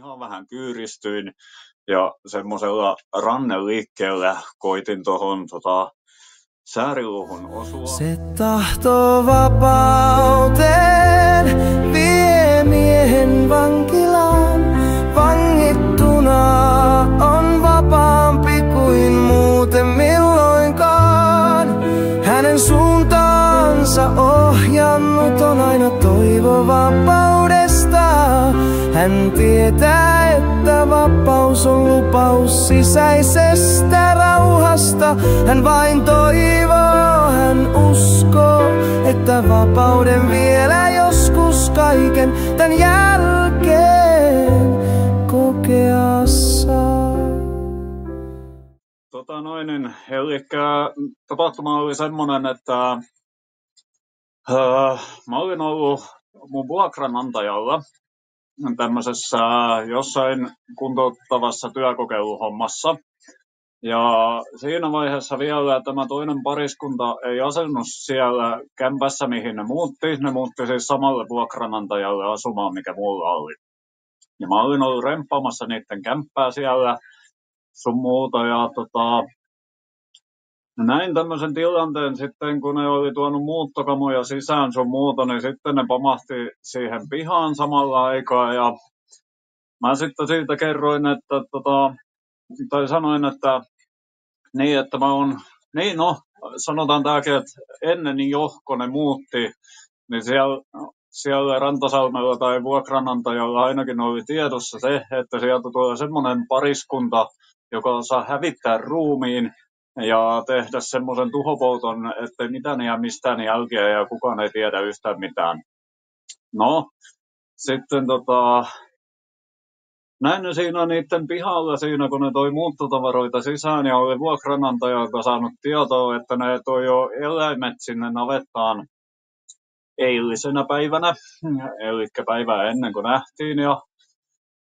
ihan vähän kyyristyin ja semmoisella ranneliikkeellä koitin tuohon sääriluuhun osua. Se tahtoo vapauteen vie miehen vankilaan. Vangittuna on vapaampi kuin muuten milloinkaan. Hänen suuntaansa ohjannut on aina toivo vapaudesta. Hän tietää, että vapaus on lupaus sisäisestä rauhasta. Hän vain toivoo, hän uskoo, että vapauden vielä joskus kaiken tän jälkeen kokea saa. Elikkä tapahtuma oli semmonen, että mä olin ollut mun vuokranantajalla tämmöisessä jossain kuntouttavassa työkokeiluhommassa. Ja siinä vaiheessa vielä tämä toinen pariskunta ei asennut siellä kämpässä, mihin ne muutti. Ne muutti siis samalle vuokranantajalle asumaan, mikä mulla oli. Ja mä olin ollut remppaamassa niiden kämppää siellä sun muuta. Ja näin tämmöisen tilanteen sitten, kun ne oli tuonut muuttokamoja sisään sun muuta, niin sitten ne pamahti siihen pihaan samalla aikaa. Ja mä sitten siitä kerroin, että tai sanoin, että niin, että mä oon, niin no, sanotaan tämäkin, että ennen jo, kun ne muutti, niin siellä Rantasalmella tai vuokranantajalla ainakin oli tiedossa se, että sieltä tulee semmoinen pariskunta, joka osaa hävittää ruumiin ja tehdä semmoisen tuhopolton, ettei mitään jää mistään jälkeä ja kukaan ei tiedä yhtään mitään. No, sitten näin ne siinä niiden pihalla siinä, kun ne toi muuttotavaroita sisään ja oli vuokranantajalta saanut tietoa, että ne toi jo eläimet sinne navettaan eilisenä päivänä, eli päivää ennen kuin nähtiin. Ja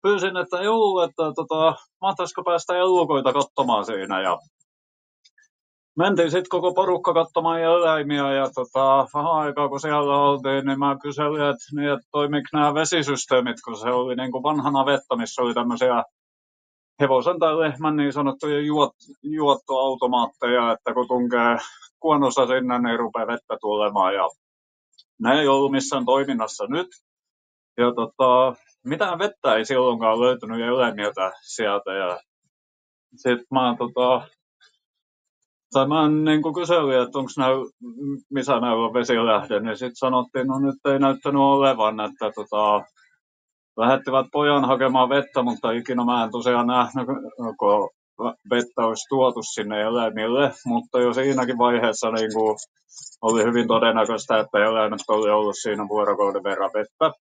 pyysin, että joo, että mahtaisiko päästä elukoita katsomaan siinä. Ja mentiin sitten koko porukka katsomaan eläimiä ja vähän aikaa kun siellä oltiin, niin mä kyselin, että toimiko nämä vesisysteemit, kun se oli niin kuin vanha navetta, missä oli tämmöisiä hevosen tai lehmän niin sanottuja juottoautomaatteja, että kun tunkee kuonossa sinne, niin rupeaa vettä tulemaan. Ja ne ei ollut missään toiminnassa nyt. Ja mitään vettä ei silloinkaan löytynyt eläimiltä sieltä. Ja sitten mä niin kyselin, että onko missä näillä on vesilähde, niin sitten sanottiin, no nyt ei näyttänyt olevan, että lähettivät pojan hakemaan vettä, mutta ikinä mä en tosiaan nähnyt, kun vettä olisi tuotu sinne eläimille, mutta jo siinäkin vaiheessa niin oli hyvin todennäköistä, että eläimet oli ollut siinä vuorokauden verran vettä.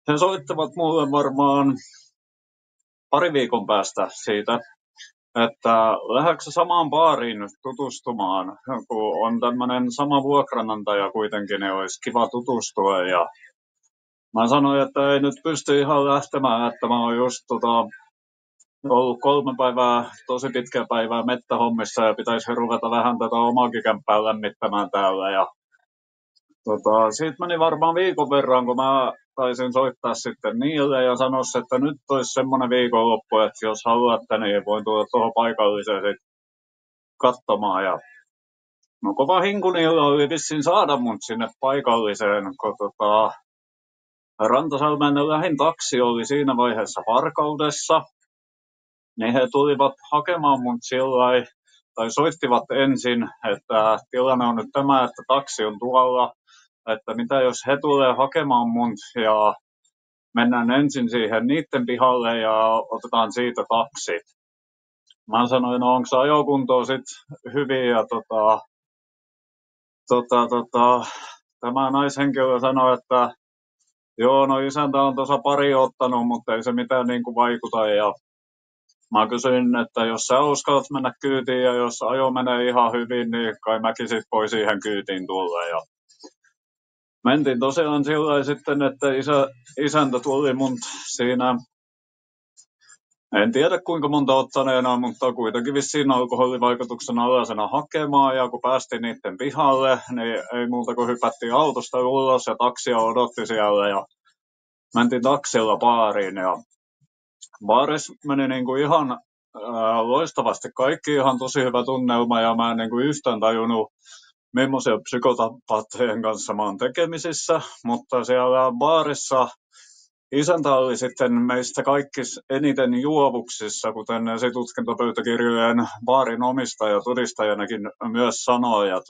He soittavat mulle varmaan pari viikon päästä siitä, että lähdekö samaan baariin tutustumaan, kun on tämmöinen sama vuokranantaja kuitenkin, niin olisi kiva tutustua. Ja mä sanoin, että ei nyt pysty ihan lähtemään, että mä oon just ollut 3 päivää, tosi pitkää päivää mettähommissa ja pitäisi ruveta vähän tätä omaakin kämppää lämmittämään täällä. Ja siitä meni varmaan viikon verran, kun mä taisin soittaa sitten niille ja sanoa, että nyt olisi semmoinen viikonloppu, että jos haluatte, niin voin tulla tuohon paikalliseen sitten katsomaan. Ja no kova hinku niillä oli vissiin saada mut sinne paikalliseen, kun Rantasalmen lähin taksi oli siinä vaiheessa Varkaudessa. Niin he tulivat hakemaan mut sillai, tai soittivat ensin, että tilanne on nyt tämä, että taksi on tuolla. Että mitä jos he tulee hakemaan mut ja mennään ensin siihen niiden pihalle ja otetaan siitä taksi. Mä sanoin, no onko ajokuntoa sit hyvin ja tämä naishenkilö sanoi, että joo, no isäntä on tuossa pari ottanut, mutta ei se mitään niin kuin vaikuta. Ja mä kysyin, että jos sä uskallat mennä kyytiin ja jos ajo menee ihan hyvin, niin kai mäkin sit voi siihen kyytiin tulla. Ja mentiin tosiaan sillä sitten, että isäntä tuli mun siinä, en tiedä kuinka monta ottaneena, mutta kuitenkin vissiin alkoholivaikutuksen alaisena hakemaan. Ja kun päästiin niiden pihalle, niin ei muuta kuin hypättiin autosta ulos ja taksia odotti siellä. Ja mentiin taksilla baariin ja Baaris meni niinku ihan loistavasti kaikki, ihan tosi hyvä tunnelma ja mä en niinku yhtään tajunnut, millaisia psykopaattejen kanssa mä oon tekemisissä, mutta siellä baarissa isäntä oli sitten meistä kaikki eniten juovuksissa, kuten esitutkintapöytäkirjojen baarin omistaja todistajanakin myös sanoi. Ja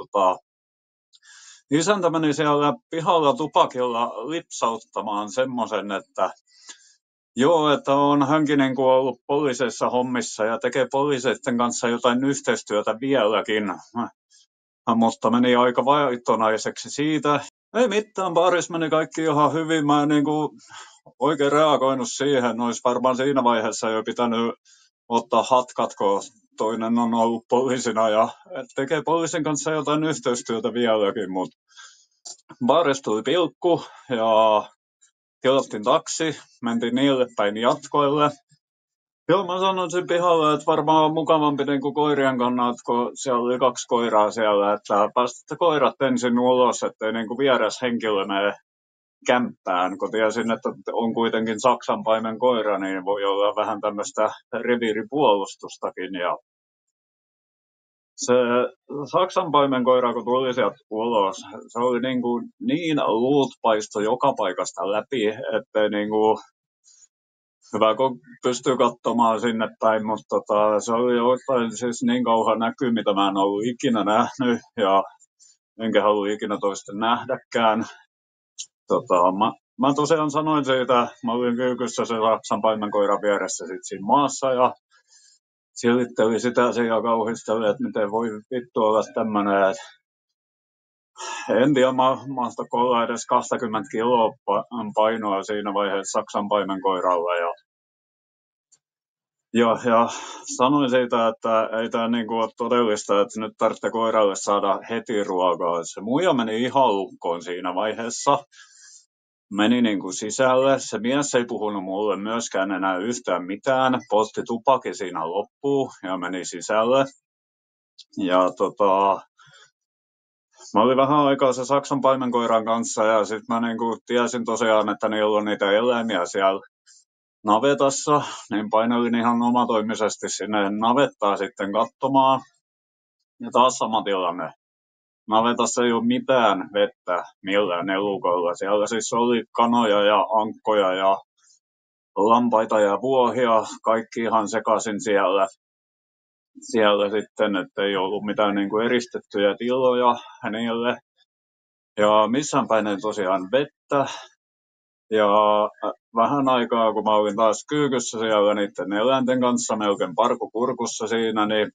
isäntä meni siellä pihalla tupakilla lipsauttamaan semmoisen, että joo, että on hänkin niin kuin ollut poliisissa hommissa ja tekee poliiseiden kanssa jotain yhteistyötä vieläkin. Mutta meni aika vaittonaiseksi siitä. Ei mitään, baarissa meni kaikki ihan hyvin. Mä en niin kuin oikein reagoinut siihen. Olisi varmaan siinä vaiheessa jo pitänyt ottaa hatkat, kun toinen on ollut poliisina ja tekee poliisin kanssa jotain yhteistyötä vieläkin. Mutta baarissa tuli pilkku ja tilattiin taksi, mentiin niille päin jatkoille. Joo, mä sanoisin pihalle, että varmaan on mukavampi niin kuin koirien kannalta, kun siellä oli 2 koiraa siellä, että päästätte koirat ensin ulos, ettei niin kuin vieras henkilö mene kämppään, kun tiesin, että on kuitenkin saksanpaimen koira, niin voi olla vähän tämmöistä reviiripuolustustakin. Ja se saksanpaimen koira, kun tuli sieltä ulos, se oli niin luut paisto joka paikasta läpi, ettei niinku hyvä, kun pystyy katsomaan sinne päin, mutta se oli jotain siis niin kauhean näky, mitä mä en ollut ikinä nähnyt ja enkä halua ikinä toisten nähdäkään. Mä tosiaan sanoin siitä, mä olin kyykyssä se Saksan paimenkoira vieressä sit siinä maassa ja silitteli sitä ja kauhisteli, että miten voi vittu olla tämmönen, että en tiedä, mahtoiko olla edes 20 kiloa painoa siinä vaiheessa Saksan paimenkoiralla ja sanoin siitä, että ei tämä niinku ole todellista, että nyt tarvitsee koiralle saada heti ruokaa. Se muija meni ihan lukkoon siinä vaiheessa. Meni niinku sisälle. Se mies ei puhunut mulle myöskään enää yhtään mitään. Poltti tupakin siinä loppuun ja meni sisälle. Ja mä olin vähän aikaa se Saksan paimenkoiran kanssa ja sitten mä niinku tiesin tosiaan, että niillä on niitä eläimiä siellä navetassa, niin painelin ihan omatoimisesti sinne navettaa sitten katsomaan. Ja taas sama tilanne. Navetassa ei ole mitään vettä millään elukoilla. Siellä siis oli kanoja ja ankkoja ja lampaita ja vuohia, kaikki ihan sekaisin siellä sitten, että ei ollut mitään niin kuin eristettyjä tiloja niille. Ja missään päin ei tosiaan vettä. Ja vähän aikaa, kun mä olin taas kyykyssä siellä niiden eläinten kanssa, melkein parkukurkussa siinä, niin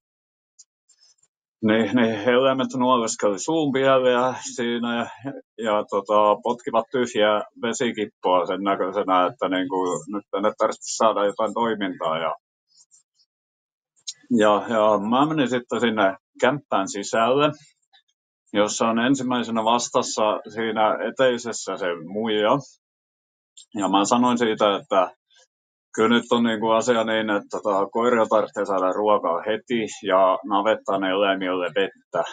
eläimet nuoleskeli suun pieliä siinä ja potkivat tyhjää vesikippoa sen näköisenä, että nyt tänne tarvitsisi saada jotain toimintaa. Ja mä menin sitten sinne kämppään sisälle, jossa on ensimmäisenä vastassa siinä eteisessä se muija. Ja mä sanoin siitä, että kyllä nyt on asia niin, että koiria tarvitsee saada ruokaa heti ja navettaan eläimille vettä.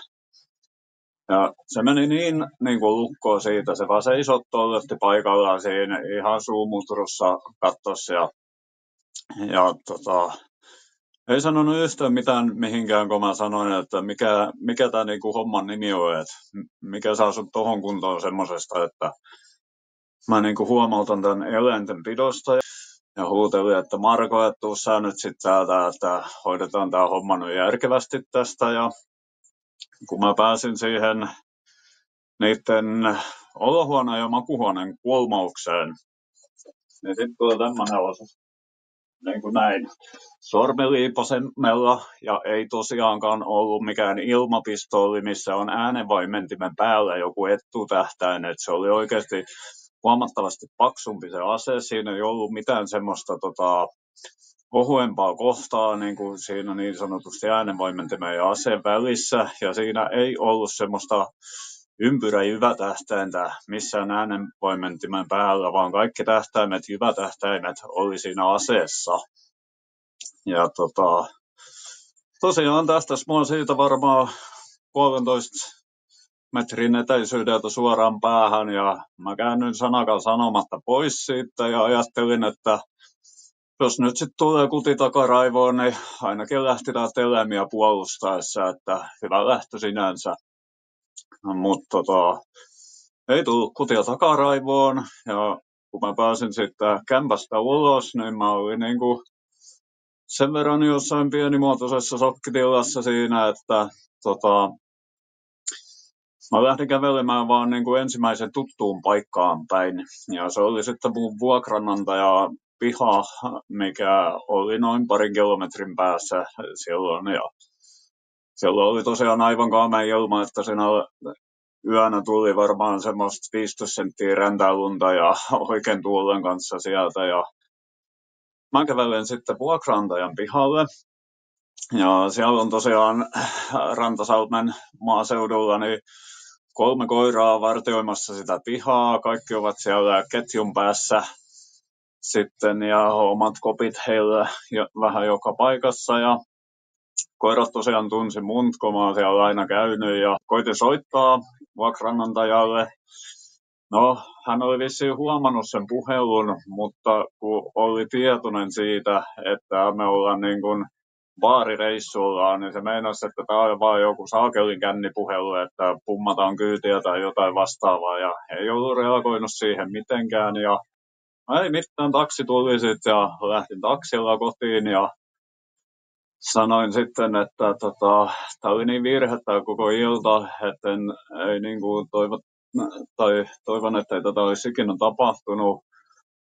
Ja se meni niin kuin lukkoon siitä, se vaan seisoi tolletti paikallaan siinä ihan suumutrussa kattossa ja ei sanonut yhtään mitään mihinkään, kun mä sanoin, että mikä tämä niinku homman nimi on, että mikä saa sut tohon kuntoon semmosesta, että mä niinku huomautan tämän eläintenpidosta ja huutelin, että Marko, että tuu sä nyt sit täältä, että hoidetaan tää homma nyt järkevästi tästä. Ja kun mä pääsin siihen niiden olohuoneen ja makuhuoneen kulmaukseen, niin sitten tulee tämmönen osa, niin kuin näin, sormiliipasemella, ja ei tosiaankaan ollut mikään ilmapistooli, missä on äänenvaimentimen päällä joku etutähtäin, että se oli oikeasti huomattavasti paksumpi se ase, siinä ei ollut mitään semmoista ohuempaa kohtaa niin kuin siinä niin sanotusti äänenvaimentimen ja aseen välissä, ja siinä ei ollut semmoista ympyräjyvätähtäintä missään äänenvaimentimen päällä, vaan kaikki tähtäimet, jyvätähtäimet oli siinä aseessa. Ja tosiaan tästä mua siitä varmaan 1,5 metrin etäisyydeltä suoraan päähän, ja mä käännyin sanakaan sanomatta pois siitä ja ajattelin, että jos nyt sitten tulee kuti takaraivoon, niin ainakin lähtidään eläimiä puolustaessa, että hyvä lähtö sinänsä. Mutta ei tullut kutia takaraivoon, ja kun mä pääsin sitten kämpästä ulos, niin mä olin niinku sen verran jossain pienimuotoisessa sokkitilassa siinä, että mä lähdin kävelemään vaan niin kuin ensimmäisen tuttuun paikkaan päin. Ja se oli sitten mun vuokranantaja piha, mikä oli noin 2 kilometrin päässä silloin. Ja siellä oli tosiaan aivan kaamea ilma, että siinä yönä tuli varmaan semmoista 15 senttiä räntää lunta ja oikein tuulen kanssa sieltä. Ja mä kävelen sitten vuokranantajan pihalle. Ja siellä on tosiaan Rantasalmen maaseudulla niin 3 koiraa vartioimassa sitä pihaa. Kaikki ovat siellä ketjun päässä sitten ja omat kopit heillä vähän joka paikassa. Ja koirat tosiaan tunsi mut, kun mä oon siellä aina käynyt ja koitin soittaa vuokranantajalle. No, hän oli vissiin huomannut sen puhelun, mutta kun oli tietoinen siitä, että me ollaan niin kuin baarireissulla, niin se meinasi, että tämä on vaan joku saakelin kännipuhelu, että pummataan kyytiä tai jotain vastaavaa, ja ei ollut reagoinut siihen mitenkään, ja ei mitään, taksi tuli sitten, ja lähdin taksilla kotiin, ja sanoin sitten, että tämä oli niin virhettä koko ilta, että ei niin kuin toivon, että ei tätä olisi ikinä tapahtunut,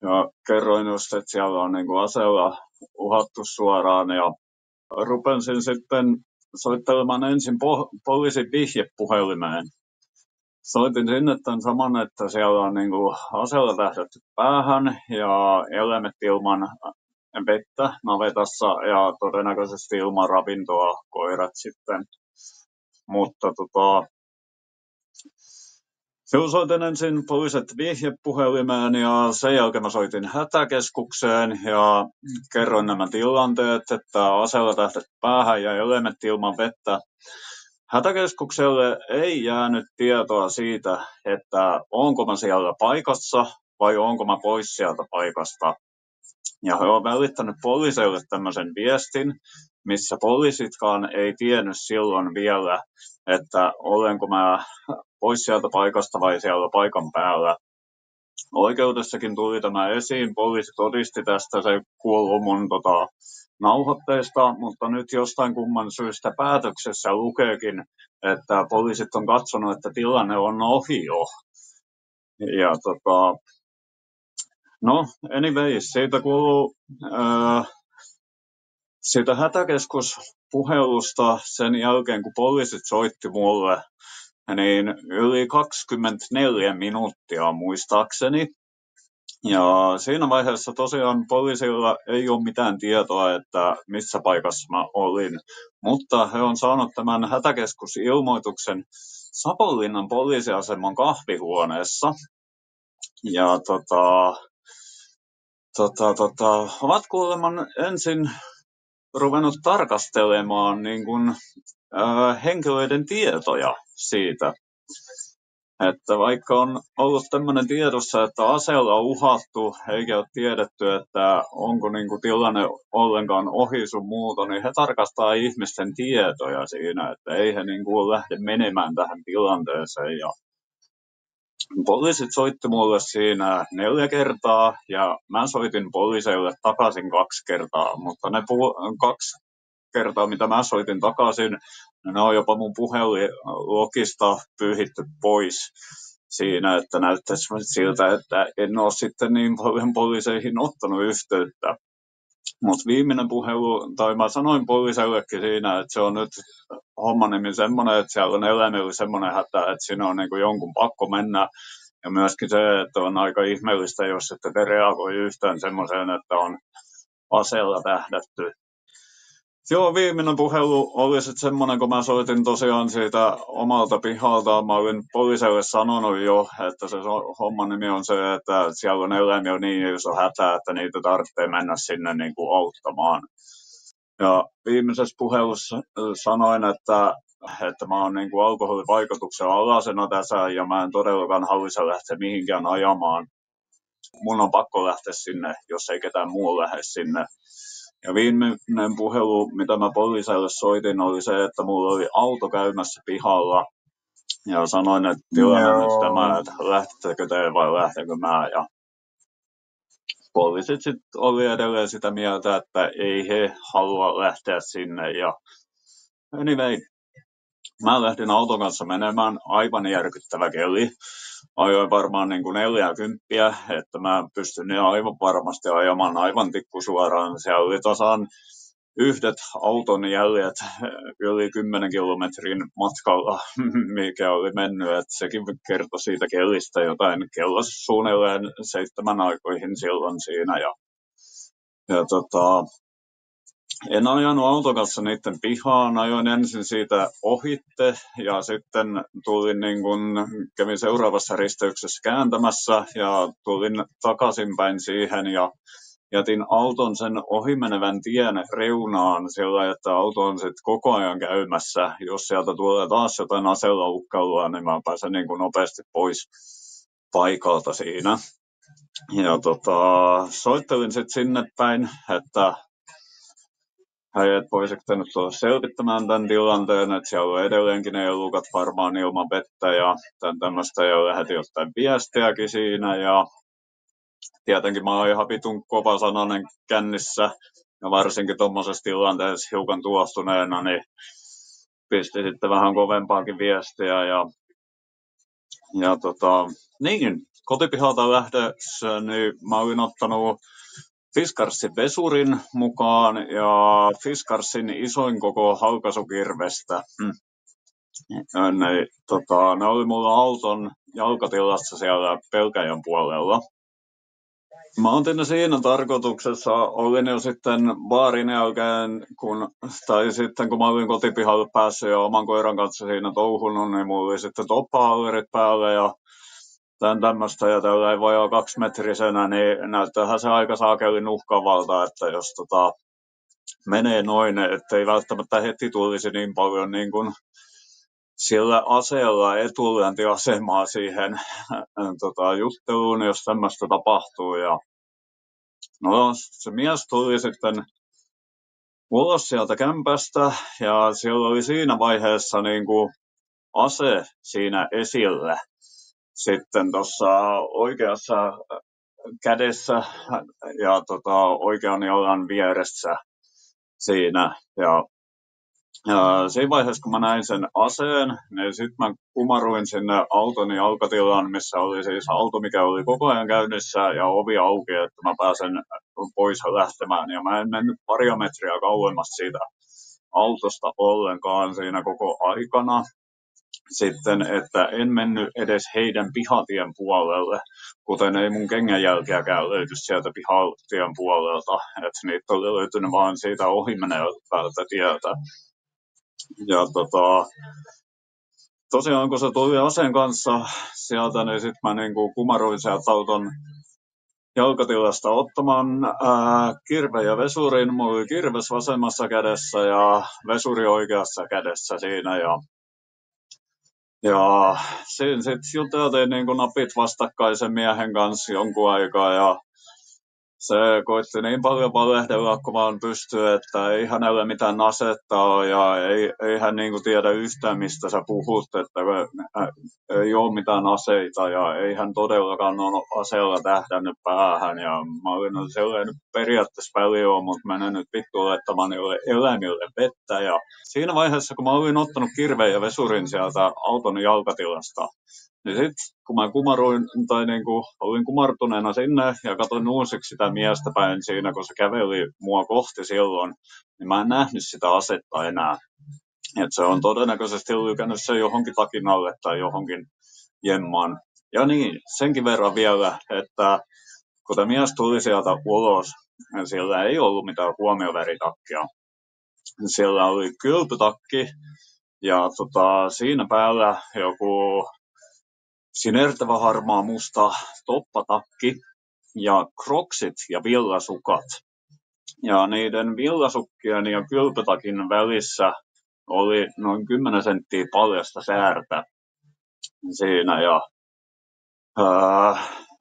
ja kerroin just, että siellä on niin kuin aseella uhattu suoraan, ja rupesin sitten soittelemaan ensin poliisin vihjepuhelimeen. Soitin sinne tämän saman, että siellä on niin kuin aseella tähdätty päähän ja eläimet ilman vettä navetassa ja todennäköisesti ilman ravintoa koirat sitten. Mutta silloin soitin ensin poliisit vihjepuhelimeen ja sen jälkeen mä soitin hätäkeskukseen ja kerroin nämä tilanteet, että aseella tähdätty päähän ja eläimet ilman vettä. Hätäkeskukselle ei jäänyt tietoa siitä, että onko mä siellä paikassa vai onko mä pois sieltä paikasta. Ja he on välittänyt poliiseille tämmöisen viestin, missä poliisitkaan ei tiennyt silloin vielä, että olenko mä pois sieltä paikasta vai siellä paikan päällä. Oikeudessakin tuli tämä esiin, poliisi todisti tästä, se kuuluu mun nauhoitteista, mutta nyt jostain kumman syystä päätöksessä lukeekin, että poliisit on katsonut, että tilanne on ohi jo. Ja no anyway, siitä kuuluu siitä hätäkeskuspuhelusta sen jälkeen, kun poliisit soitti mulle, niin yli 24 minuuttia muistaakseni. Ja siinä vaiheessa tosiaan poliisilla ei ole mitään tietoa, että missä paikassa mä olin, mutta he on saanut tämän hätäkeskusilmoituksen Savonlinnan poliisiaseman kahvihuoneessa. Ja ovat kuuleman ensin ruvennut tarkastelemaan niin kuin, henkilöiden tietoja siitä. Että vaikka on ollut tämmöinen tiedossa, että aseella on uhattu, eikä ole tiedetty, että onko niinku tilanne ollenkaan ohi sun muuta, niin he tarkastaa ihmisten tietoja siinä, että ei he niinku lähde menemään tähän tilanteeseen. Ja poliisit soitti mulle siinä 4 kertaa, ja mä soitin poliiseille takaisin 2 kertaa, mutta ne 2 kertaa, mitä mä soitin takaisin, ne on jopa mun puhelinlogista pyyhitty pois siinä, että näyttäisi siltä, että en ole sitten niin paljon poliiseihin ottanut yhteyttä. Mutta viimeinen puhelu, tai mä sanoin poliiseillekin siinä, että se on nyt hommanimi semmoinen, että siellä on eläimellä semmoinen hätä, että siinä on niinku jonkun pakko mennä. Ja myöskin se, että on aika ihmeellistä, jos ette reagoi yhtään semmoiseen, että on aseella tähdätty. Joo, viimeinen puhelu oli sitten semmoinen, kun mä soitin tosiaan siitä omalta pihalta. Mä olin poliisille sanonut jo, että se homman nimi on se, että siellä on eläimiä niin iso hätä, että niitä tarvitsee mennä sinne niin kuin auttamaan. Ja viimeisessä puhelussa sanoin, että mä oon niin kuin alkoholivaikutuksen alasena tässä ja mä en todellakaan halua lähteä mihinkään ajamaan. mun on pakko lähteä sinne, jos ei ketään muu lähde sinne. Ja viimeinen puhelu, mitä mä poliiseille soitin, oli se, että mulla oli auto käymässä pihalla. Ja sanoin, että tilanne on nyt tämä, että lähtekö te vai lähtekö mä. Ja poliisit sitten oli edelleen sitä mieltä, että ei he halua lähteä sinne. Ja anyway, mä lähdin auton kanssa menemään, aivan järkyttävä keli. Ajoin varmaan niin kuin 40, että mä pystyn aivan varmasti ajamaan aivan tikkusuoraan. Siellä oli tasan yhdet auton jäljet yli 10 kilometrin matkalla, mikä oli mennyt. Että sekin kertoi siitä kelistä jotain. Kello suunnilleen 7 aikoihin silloin siinä. Ja en ajanut auton kanssa niiden pihaan, ajoin ensin siitä ohitte ja sitten kävin seuraavassa risteyksessä kääntämässä ja tulin takaisinpäin siihen ja jätin auton sen ohimenevän tien reunaan sillä, että auto on sitten koko ajan käymässä. Jos sieltä tulee taas jotain aselaukkailua, niin mä pääsen niin kuin nopeasti pois paikalta siinä. Ja soittelin sitten sinne päin, että äijät voisitte nyt tulla selvittämään tämän tilanteen, että siellä on edelleenkin ne lukat varmaan ilman vettä ja tämmöistä, ja lähetin jotain viestiäkin siinä, ja tietenkin mä oon ihan vitun kovasanainen kännissä, ja varsinkin tuommoisessa tilanteessa hiukan tuostuneena, niin pisti sitten vähän kovempaakin viestiä, niin, kotipihalta lähdössä, niin mä olin ottanut Fiskarsin vesurin mukaan ja Fiskarsin isoin koko halkaisukirvestä. Ne oli mulla auton jalkatilassa siellä Pelkäjän puolella. Mä otin ne siinä tarkoituksessa, olin jo sitten baarin jälkeen, kun mä olin kotipihalle päässyt ja oman koiran kanssa siinä touhunut, niin mulla oli sitten toppahallerit päälle ja tämmöistä, ja tällä vajaa 2-metrisenä, niin näyttäähän se aika saakelin uhkavalta, että jos menee noin, ettei välttämättä heti tulisi niin paljon niin kuin sillä aseella etulyöntiasemaa siihen jutteluun, jos tämmöistä tapahtuu. Ja no, se mies tuli sitten ulos sieltä kämpästä, ja siellä oli siinä vaiheessa niin kuin ase siinä esillä. Sitten tuossa oikeassa kädessä ja oikean jalan vieressä siinä. Ja siinä vaiheessa, kun mä näin sen aseen, niin sitten mä kumaruin sinne auton jalkatilaan, missä oli siis auto, mikä oli koko ajan käynnissä ja ovi auki, että mä pääsen pois lähtemään. Ja mä en mennyt paria metriä kauemmas siitä autosta ollenkaan siinä koko aikana. Sitten, että en mennyt edes heidän pihatien puolelle, kuten ei mun kengänjälkeäkään löyty sieltä pihatien puolelta, että niitä oli löytynyt vaan siitä ohimenevältä tieltä. Ja tosiaan, kun se tuli aseen kanssa sieltä, niin sitten mä niinku kumaruin sieltä auton jalkatilasta ottamaan kirve ja vesurin. Mulla oli kirves vasemmassa kädessä ja vesuri oikeassa kädessä siinä, ja siinä sitten juteltiin niin napit vastakkain sen miehen kanssa jonkun aikaa, ja se koitti niin paljon valehdella, kun vaan pystyy, että ei hänellä mitään asetta ole, ja ei hän niin tiedä yhtään, mistä sä puhut, että ei ole mitään aseita, ja ei hän todellakaan ole aseella tähdännyt päähän, ja mä olin sellainen periaatteessa väliä, mutta menen nyt vittu laittamaan niille eläimille vettä, ja siinä vaiheessa, kun mä olin ottanut kirveen ja vesurin sieltä auton jalkatilasta, niin sitten kun mä olin kumartuneena sinne ja katsoin uusiksi sitä miestä päin siinä, kun se käveli mua kohti silloin, niin mä en nähnyt sitä asetta enää. Et se on todennäköisesti lykännyt se johonkin takin alle tai johonkin jemmaan. Ja niin, senkin verran vielä, että kun tämä mies tuli sieltä ulos, niin siellä ei ollut mitään huomioväritakkia. Siellä oli kylpytakki ja siinä päällä joku sinertävä harmaa musta toppatakki ja kroksit ja villasukat. Ja niiden villasukkien ja kylpytakin välissä oli noin 10 senttiä paljasta säärtä siinä. Ja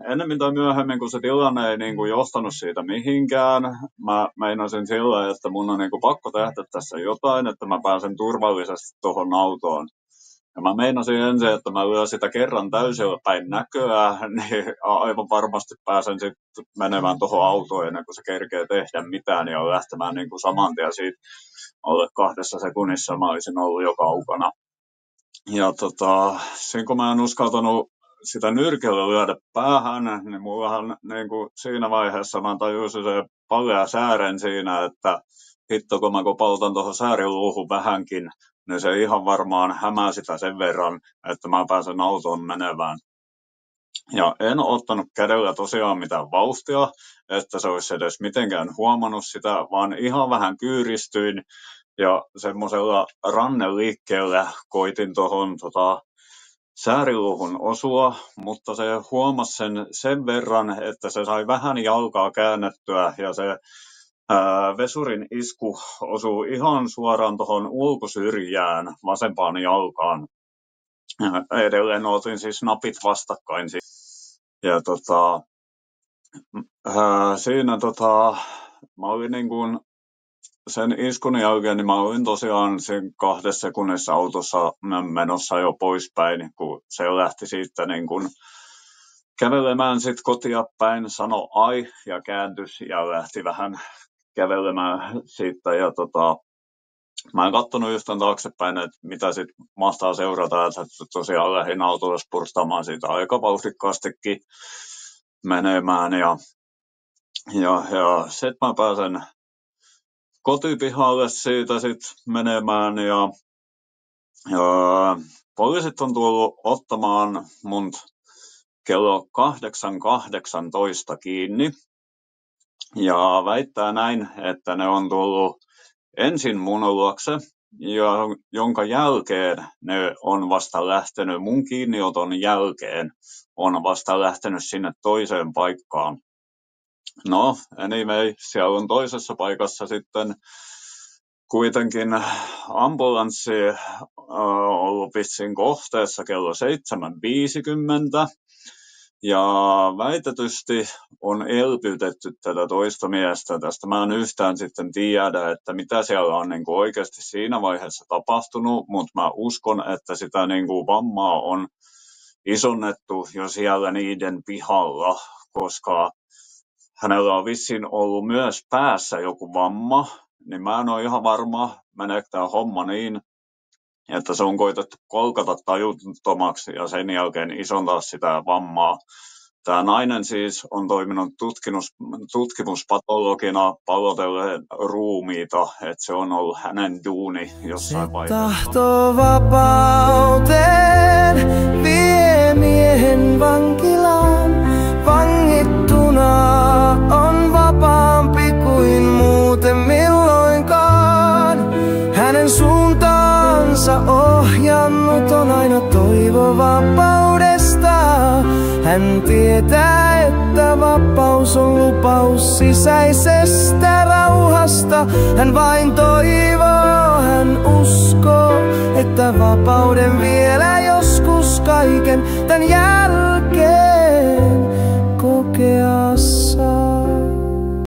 ennemmin tai myöhemmin, kun se tilanne ei niin kuin johtanut siitä mihinkään, mä meinasin sillä, että mun on niin kuin pakko tehdä tässä jotain, että mä pääsen turvallisesti tuohon autoon. Ja mä meinasin ensin, että mä lyön sitä kerran täysillä päin näköä, niin aivan varmasti pääsen sitten menemään tuohon autoon ennen kuin se kerkee tehdä mitään ja lähtemään niin kuin saman tien siitä alle 2 sekunnissa mä olisin ollut jo kaukana. Ja siinä kun mä en uskaltanut sitä nyrkillä lyödä päähän, niin mullahan niin kuin siinä vaiheessa mä tajusin se palea säären siinä, että hitto kun mä kopautan tuohon sääriluuhun vähänkin, niin se ihan varmaan hämää sitä sen verran, että mä pääsen autoon menevään. Ja en ottanut kädellä tosiaan mitään vauhtia, että se olisi edes mitenkään huomannut sitä, vaan ihan vähän kyyristyin ja semmoisella ranneliikkeellä koitin tuohon sääriluuhun osua, mutta se huomasi sen verran, että se sai vähän jalkaa käännettyä ja se vesurin isku osuu ihan suoraan tuohon ulkosyrjään vasempaan jalkaan. Edelleen otin siis napit vastakkain. Ja siinä mä olin niin kuin sen iskun jälkeen, niin mä olin tosiaan siinä 2 sekunnissa autossa menossa jo poispäin, kun se lähti siitä niin kuin kävelemään sit kotia päin, sanoi ai ja kääntyi ja lähti vähän kävelemään siitä. Ja mä en katsonut yhtään taaksepäin, että mitä sit mahtaa seurata, että tosiaan lähdin autolla spurtaamaan siitä aika vauhdikkaastikin menemään. Ja sit mä pääsen kotipihalle siitä sit menemään ja poliisit on tullut ottamaan mut kello 8.18 kiinni ja väittää näin, että ne on tullut ensin mun luokse, jonka jälkeen ne on vasta lähtenyt, mun kiinnioton jälkeen on vasta lähtenyt sinne toiseen paikkaan. No, anyway, siellä on toisessa paikassa sitten kuitenkin ambulanssi ollut vissiin kohteessa kello 7.50 ja väitetysti on elpytetty tätä toista miestä. Tästä mä en yhtään sitten tiedä, että mitä siellä on niin kuin oikeasti siinä vaiheessa tapahtunut, mutta mä uskon, että sitä niin kuin vammaa on isonnettu jo siellä niiden pihalla, koska hänellä on vissiin ollut myös päässä joku vamma, niin mä en ole ihan varma, meneekö tämä homma niin, että se on koitettu kolkata tajuttomaksi ja sen jälkeen isontaa sitä vammaa. Tämä nainen siis on toiminut tutkimuspatologina pallotellen ruumiita, että se on ollut hänen duuni jossain vaiheessa. Tahto vapauteen vie miehen vankilaan, vangittuna on vapaampi kuin muuten milloinkaan. Hänen suuntaansa ohjannut on aina toivo vapaudesta. Hän tietää, että vapaus on lupaus sisäisestä rauhasta. Hän vain toivoo